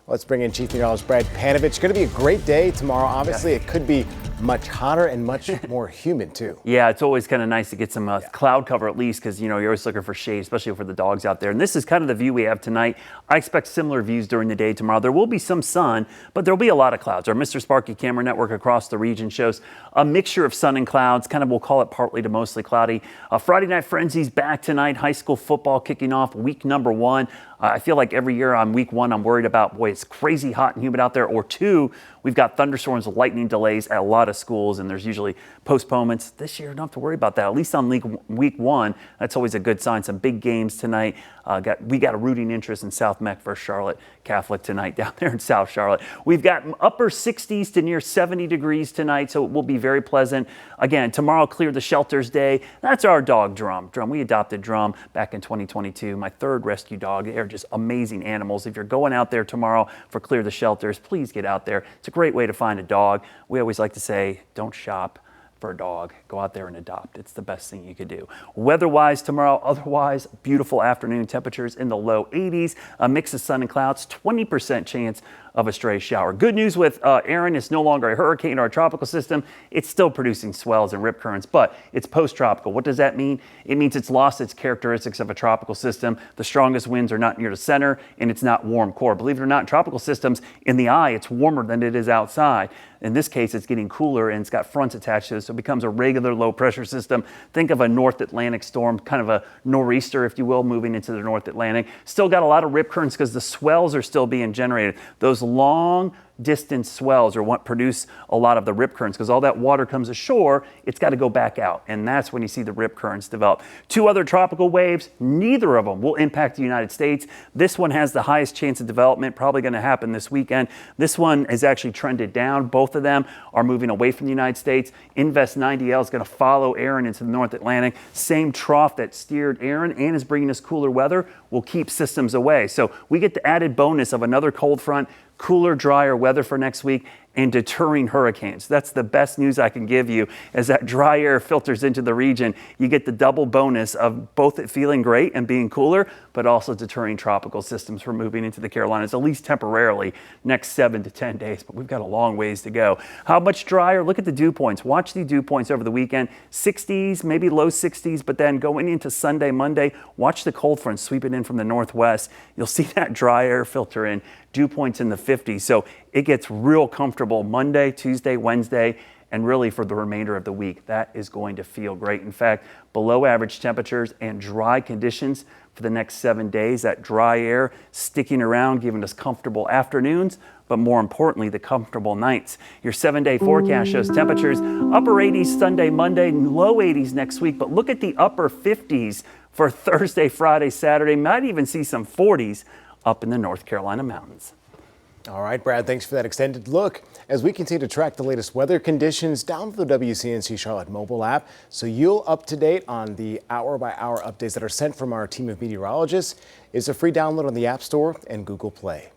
Let's bring in Chief Meteorologist Brad Panovich. Going to be a great day tomorrow. Obviously, it could be much hotter and much more humid, too. Yeah, it's always kind of nice to get some cloud cover at least because, you're always looking for shade, especially for the dogs out there. And this is kind of the view we have tonight. I expect similar views during the day tomorrow. There will be some sun, but there'll be a lot of clouds. Our Mr. Sparky camera network across the region shows a mixture of sun and clouds, kind of we'll call it partly to mostly cloudy. Friday Night Frenzy's back tonight. High school football kicking off week number 1. I feel like every year on week 1, I'm worried about, boy, it's crazy hot and humid out there. Or 2, we've got thunderstorms, lightning delays at a lot of schools, and there's usually postponements. This year, don't have to worry about that. At least on week 1, that's always a good sign. Some big games tonight. We got a rooting interest in South Meck versus Charlotte Catholic tonight down there in South Charlotte. We've got upper 60s to near 70 degrees tonight, so it will be very pleasant. Again, tomorrow, Clear the Shelters Day. That's our dog, Drum. We adopted Drum back in 2022. My 3rd rescue dog. They're just amazing animals. If you're going out there tomorrow for Clear the Shelters, please get out there. It's a great way to find a dog. We always like to say, don't shop for a dog. Go out there and adopt. It's the best thing you could do. Weather-wise tomorrow, otherwise, beautiful afternoon temperatures in the low 80s, a mix of sun and clouds, 20% chance of a stray shower. Good news with Aaron, it's no longer a hurricane or a tropical system. It's still producing swells and rip currents, but it's post-tropical. What does that mean? It means it's lost its characteristics of a tropical system. The strongest winds are not near the center, and it's not warm core. Believe it or not, in tropical systems, in the eye, it's warmer than it is outside. In this case, it's getting cooler, and it's got fronts attached to it, so it becomes a regular low-pressure system. Think of a North Atlantic storm, kind of a nor'easter, if you will, moving into the North Atlantic. Still got a lot of rip currents because the swells are still being generated. Those long distance swells are what produce a lot of the rip currents because all that water comes ashore, it's got to go back out, and that's when you see the rip currents develop. 2 other tropical waves, neither of them will impact the United States. This one has the highest chance of development, probably going to happen this weekend. This one has actually trended down. Both of them are moving away from the United States. Invest 90L is going to follow Aaron into the North Atlantic. Same trough that steered Aaron and is bringing us cooler weather will keep systems away. So we get the added bonus of another cold front, cooler, drier weather for next week, and deterring hurricanes. That's the best news I can give you. As that dry air filters into the region, you get the double bonus of both it feeling great and being cooler, but also deterring tropical systems from moving into the Carolinas, at least temporarily, next 7 to 10 days. But we've got a long ways to go. How much drier? Look at the dew points. Watch the dew points over the weekend. 60s, maybe low 60s, but then going into Sunday, Monday, watch the cold front sweeping in from the northwest. You'll see that dry air filter in. Dew points in the 50s. So it gets real comfortable Monday, Tuesday, Wednesday, and really for the remainder of the week. That is going to feel great. In fact, below average temperatures and dry conditions for the next 7 days. That dry air sticking around, giving us comfortable afternoons, but more importantly, the comfortable nights. Your 7-day forecast shows temperatures upper 80s Sunday, Monday, low 80s next week, but look at the upper 50s for Thursday, Friday, Saturday. Might even see some 40s up in the North Carolina mountains. All right, Brad, thanks for that extended look. As we continue to track the latest weather conditions, download the WCNC Charlotte mobile app so you'll up to date on the hour-by-hour updates that are sent from our team of meteorologists. It's a free download on the App Store and Google Play.